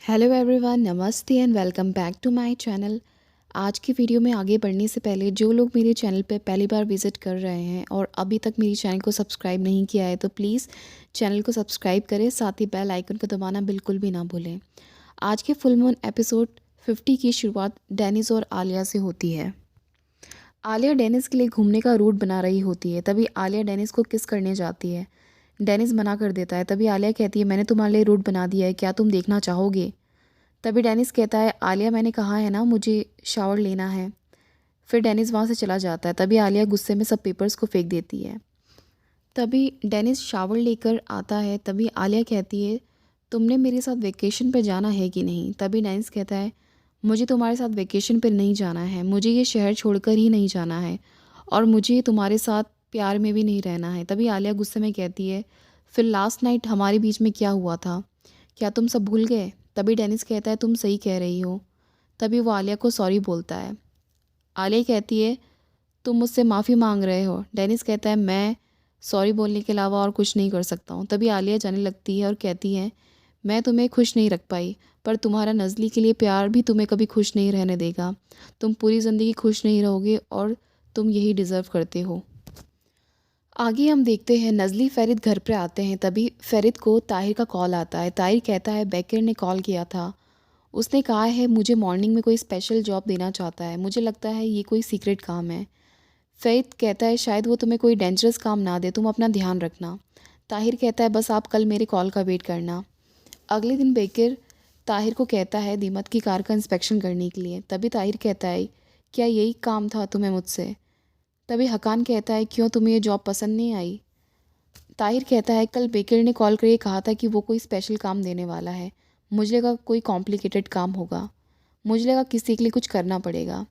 Hello everyone, namaste and welcome back to my channel. आज की video में आगे बढ़ने से पहले जो लोग मेरे चैनल पे पहली बार विज़िट कर रहे हैं और अभी तक मेरी चैनल को सब्सक्राइब नहीं किया है तो प्लीज़ चैनल को सब्सक्राइब करें, साथ ही बेल आइकन को दबाना बिल्कुल भी ना भूलें। आज के फुल मून एपिसोड 50 की शुरुआत डेनिस और आलिया से होती है। आलिया डेनिस के लिए घूमने का रूट बना रही होती है, तभी आलिया डेनिस को किस करने जाती है। डेनिस मना कर देता है, तभी आलिया कहती है मैंने तुम्हारे लिए रूट बना दिया है, क्या तुम देखना चाहोगे। तभी डेनिस कहता है आलिया मैंने कहा है ना मुझे शावर लेना है। फिर डेनिस वहाँ से चला जाता है, तभी आलिया गुस्से में सब पेपर्स को फेंक देती है। तभी डेनिस शावर लेकर आता है, तभी आलिया कहती है तुमने मेरे साथ वेकेशन पर जाना है कि नहीं। तभी डेनिस कहता है मुझे तुम्हारे साथ वेकेशन पर नहीं जाना है, मुझे ये शहर छोड़कर ही नहीं जाना है और मुझे तुम्हारे साथ प्यार में भी नहीं रहना है। तभी आलिया गुस्से में कहती है फिर लास्ट नाइट हमारे बीच में क्या हुआ था, क्या तुम सब भूल गए। तभी डेनिस कहता है तुम सही कह रही हो। तभी वो आलिया को सॉरी बोलता है। आलिया कहती है तुम मुझसे माफ़ी मांग रहे हो। डेनिस कहता है मैं सॉरी बोलने के अलावा और कुछ नहीं कर सकता हूँ। तभी आलिया जाने लगती है और कहती है मैं तुम्हें खुश नहीं रख पाई, पर तुम्हारा नज़ली के लिए प्यार भी तुम्हें कभी खुश नहीं रहने देगा। तुम पूरी ज़िंदगी खुश नहीं रहोगे और तुम यही डिज़र्व करते हो। आगे हम देखते हैं नज़ली फ़रीद घर पर आते हैं, तभी फ़रीद को ताहिर का कॉल आता है। ताहिर कहता है बेकर ने कॉल किया था, उसने कहा है मुझे मॉर्निंग में कोई स्पेशल जॉब देना चाहता है, मुझे लगता है ये कोई सीक्रेट काम है। फ़रीद कहता है शायद वो तुम्हें कोई डेंजरस काम ना दे, तुम अपना ध्यान रखना। ताहिर कहता है बस आप कल मेरे कॉल का वेट करना। अगले दिन बेकर ताहिर को कहता है दीमत की कार का इंस्पेक्शन करने के लिए। तभी ताहिर कहता है क्या यही काम था तुम्हें मुझसे। तभी हकान कहता है क्यों, तुम्हें ये जॉब पसंद नहीं आई। ताहिर कहता है कल बेकर ने कॉल करके कहा था कि वो कोई स्पेशल काम देने वाला है, मुझे लगा कोई कॉम्प्लिकेटेड काम होगा, मुझे लगा किसी के लिए कुछ करना पड़ेगा।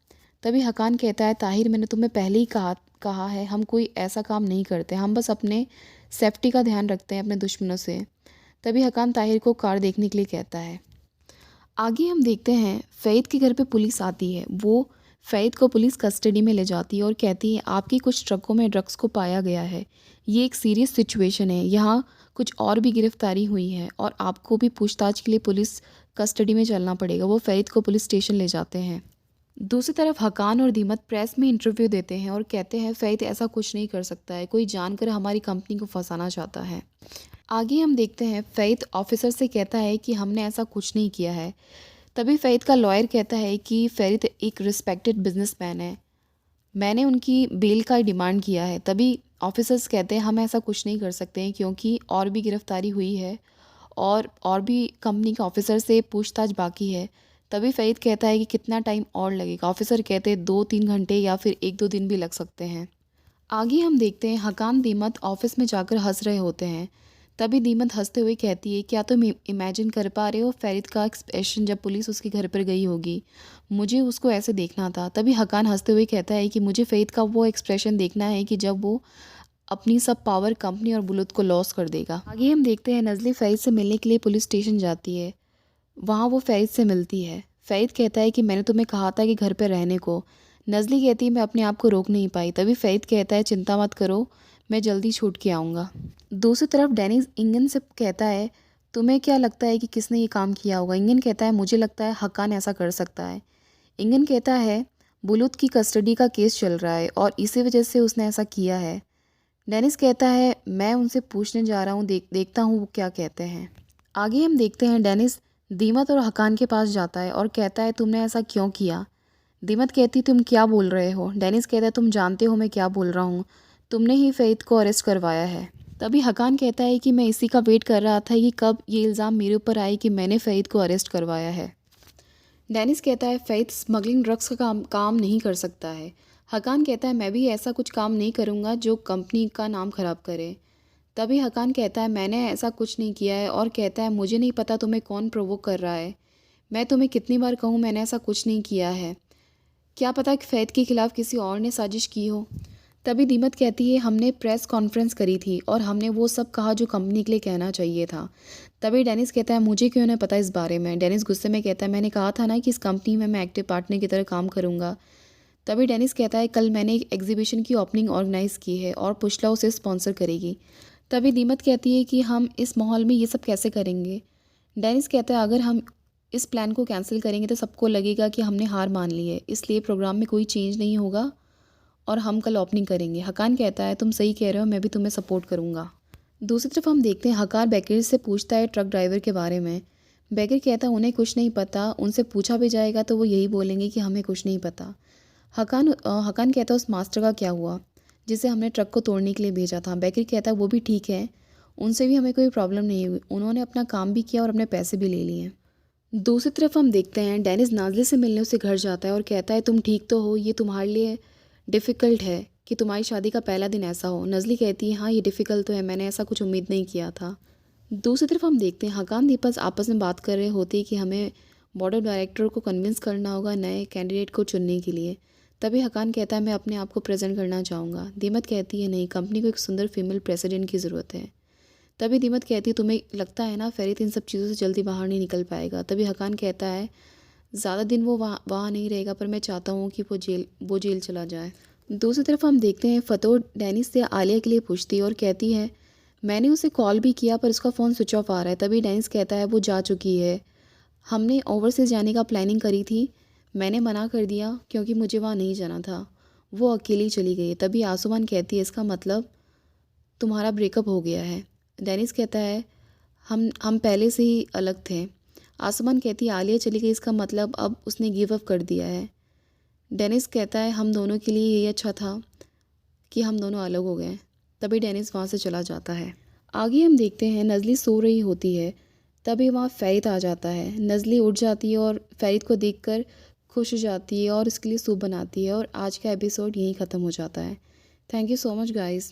तभी हकान कहता है ताहिर मैंने तुम्हें पहले ही कहा है हम कोई ऐसा काम नहीं करते, हम बस अपने सेफ्टी का ध्यान रखते हैं अपने दुश्मनों से। तभी हकान ताहिर को कार देखने के लिए कहता है। आगे हम देखते हैं फ़ईद के घर पे पुलिस आती है। वो फ़ईद को पुलिस कस्टडी में ले जाती है और कहती है आपकी कुछ ट्रकों में ड्रग्स को पाया गया है, ये एक सीरियस सिचुएशन है, यहाँ कुछ और भी गिरफ्तारी हुई है और आपको भी पूछताछ के लिए पुलिस कस्टडी में चलना पड़ेगा। वो फ़ईद को पुलिस स्टेशन ले जाते हैं। दूसरी तरफ हकान और दीमत प्रेस में इंटरव्यू देते हैं और कहते हैं फ़ईद ऐसा कुछ नहीं कर सकता है, कोई जानकर हमारी कंपनी को फंसाना चाहता है। आगे हम देखते हैं फ़ईद ऑफिसर से कहता है कि हमने ऐसा कुछ नहीं किया है। तभी फ़ईद का लॉयर कहता है कि फ़रीद एक रिस्पेक्टेड बिजनेसमैन है, मैंने उनकी बेल का डिमांड किया है। तभी ऑफिसर्स कहते हैं हम ऐसा कुछ नहीं कर सकते हैं क्योंकि और भी गिरफ्तारी हुई है और भी कंपनी के ऑफिसर से पूछताछ बाकी है। तभी फ़ईद कहता है कि कितना टाइम और लगेगा। ऑफिसर कहते हैं 2-3 घंटे या फिर 1-2 दिन भी लग सकते हैं। आगे हम देखते हैं हकान दीमत ऑफिस में जाकर हंस रहे होते हैं। तभी दीमत हंसते हुए कहती है क्या तुम इमेजिन कर पा रहे हो फ़रीद का एक्सप्रेशन जब पुलिस उसके घर पर गई होगी, मुझे उसको ऐसे देखना था। तभी हकान हंसते हुए कहता है कि मुझे फ़रीद का वो एक्सप्रेशन देखना है कि जब वो अपनी सब पावर कंपनी और बुलुत को लॉस कर देगा। आगे हम देखते हैं नज़ली फ़रीद से मिलने के लिए पुलिस स्टेशन जाती है। वहाँ वो फ़रीद से मिलती है। फ़रीद कहता है कि मैंने तुम्हें कहा था कि घर पर रहने को। नज़ली कहती है मैं अपने आप को रोक नहीं पाई। तभी फ़रीद कहता है चिंता मत करो, मैं जल्दी छूट के आऊँगा। दूसरी तरफ डेनिस इंगन से कहता है तुम्हें क्या लगता है कि किसने ये काम किया होगा। इंगन कहता है मुझे लगता है हक्कान ऐसा कर सकता है। इंगन कहता है बुलुत की कस्टडी का केस चल रहा है और इसी वजह से उसने ऐसा किया है। डेनिस कहता है मैं उनसे पूछने जा रहा हूँ, देखता हूँ वो क्या कहते हैं। आगे हम देखते हैं डेनिस दीमत और हकान के पास जाता है और कहता है तुमने ऐसा क्यों किया। दीमत कहती तुम क्या बोल रहे हो। डेनिस कहता है तुम जानते हो मैं क्या बोल रहा हूँ, तुमने ही फ़ईद को अरेस्ट करवाया है। तभी हकान कहता है कि मैं इसी का वेट कर रहा था कि कब ये इल्ज़ाम मेरे ऊपर आए कि मैंने फ़ईद को अरेस्ट करवाया है। डेनिस कहता है फ़ईद स्मगलिंग ड्रग्स का काम नहीं कर सकता है। हकान कहता है मैं भी ऐसा कुछ काम नहीं करूँगा जो कंपनी का नाम ख़राब करे। तभी हकान कहता है मैंने ऐसा कुछ नहीं किया है और कहता है मुझे नहीं पता तुम्हें कौन प्रोवोक कर रहा है, मैं तुम्हें कितनी बार कहूँ मैंने ऐसा कुछ नहीं किया है, क्या पता कि फ़ईद के खिलाफ़ किसी और ने साजिश की हो। तभी दीमत कहती है हमने प्रेस कॉन्फ्रेंस करी थी और हमने वो सब कहा जो कंपनी के लिए कहना चाहिए था। तभी डेनिस कहता है मुझे क्यों नहीं पता इस बारे में। डेनिस गुस्से में कहता है मैंने कहा था ना कि इस कंपनी में मैं एक्टिव पार्टनर की तरह काम करूँगा। तभी डेनिस कहता है कल मैंने एक एग्जीबिशन की ओपनिंग ऑर्गेनाइज़ की है और पुशला उसे स्पॉन्सर करेगी। तभी दीमत कहती है कि हम इस माहौल में ये सब कैसे करेंगे। डेनिस कहता है अगर हम इस प्लान को कैंसिल करेंगे तो सबको लगेगा कि हमने हार मान ली है, इसलिए प्रोग्राम में कोई चेंज नहीं होगा और हम कल ओपनिंग करेंगे। हकान कहता है तुम सही कह रहे हो, मैं भी तुम्हें सपोर्ट करूँगा। दूसरी तरफ हम देखते हैं हकार बेकर से पूछता है ट्रक ड्राइवर के बारे में। बेकर कहता है उन्हें कुछ नहीं पता, उनसे पूछा भी जाएगा तो वो यही बोलेंगे कि हमें कुछ नहीं पता। हकान कहता है उस मास्टर का क्या हुआ जिसे हमने ट्रक को तोड़ने के लिए भेजा था। बेकर कहता है वो भी ठीक है, उनसे भी हमें कोई प्रॉब्लम नहीं हुई, उन्होंने अपना काम भी किया और अपने पैसे भी ले लिए। दूसरी तरफ हम देखते हैं डेनिस नाज़ले से मिलने उसे घर जाता है और कहता है तुम ठीक तो हो, ये तुम्हारे लिए डिफ़िकल्ट है कि तुम्हारी शादी का पहला दिन ऐसा हो। नज़ली कहती है हाँ ये डिफ़िकल्ट तो है, मैंने ऐसा कुछ उम्मीद नहीं किया था। दूसरी तरफ हम देखते हैं हकान दीपक आपस में बात कर रहे होते कि हमें बोर्ड ऑफ डायरेक्टर को कन्विंस करना होगा नए कैंडिडेट को चुनने के लिए। तभी हकान कहता है मैं अपने आप को प्रेजेंट करना चाहूँगा। दीमत कहती है नहीं, कंपनी को एक सुंदर फीमेल प्रेसिडेंट की ज़रूरत है। तभी दीमत कहती है तुम्हें लगता है ना फेरित इन सब चीज़ों से जल्दी बाहर नहीं निकल पाएगा। तभी हकान कहता है ज़्यादा दिन वो वहाँ नहीं रहेगा, पर मैं चाहता हूँ कि वो जेल चला जाए। दूसरी तरफ हम देखते हैं फ़तो डेनिस से आलिया के लिए पूछती है और कहती है मैंने उसे कॉल भी किया पर उसका फ़ोन स्विच ऑफ आ रहा है। तभी डेनिस कहता है वो जा चुकी है, हमने ओवरसीज़ जाने का प्लानिंग करी थी, मैंने मना कर दिया क्योंकि मुझे वहाँ नहीं जाना था, वो अकेली चली गई। तभी आसुमान कहती है इसका मतलब तुम्हारा ब्रेकअप हो गया है। डेनिस कहता है हम पहले से ही अलग थे। आसमान कहती है आलिया चली गई, इसका मतलब अब उसने गिव अप कर दिया है। डेनिस कहता है हम दोनों के लिए यही अच्छा था कि हम दोनों अलग हो गए। तभी डेनिस वहाँ से चला जाता है। आगे हम देखते हैं नज़ली सो रही होती है, तभी वहाँ फ़रीत आ जाता है। नज़ली उठ जाती है और फ़रीत को देखकर खुश हो जाती है और उसके लिए सूप बनाती है। और आज का एपिसोड यहीं ख़त्म हो जाता है। Thank you so much guys.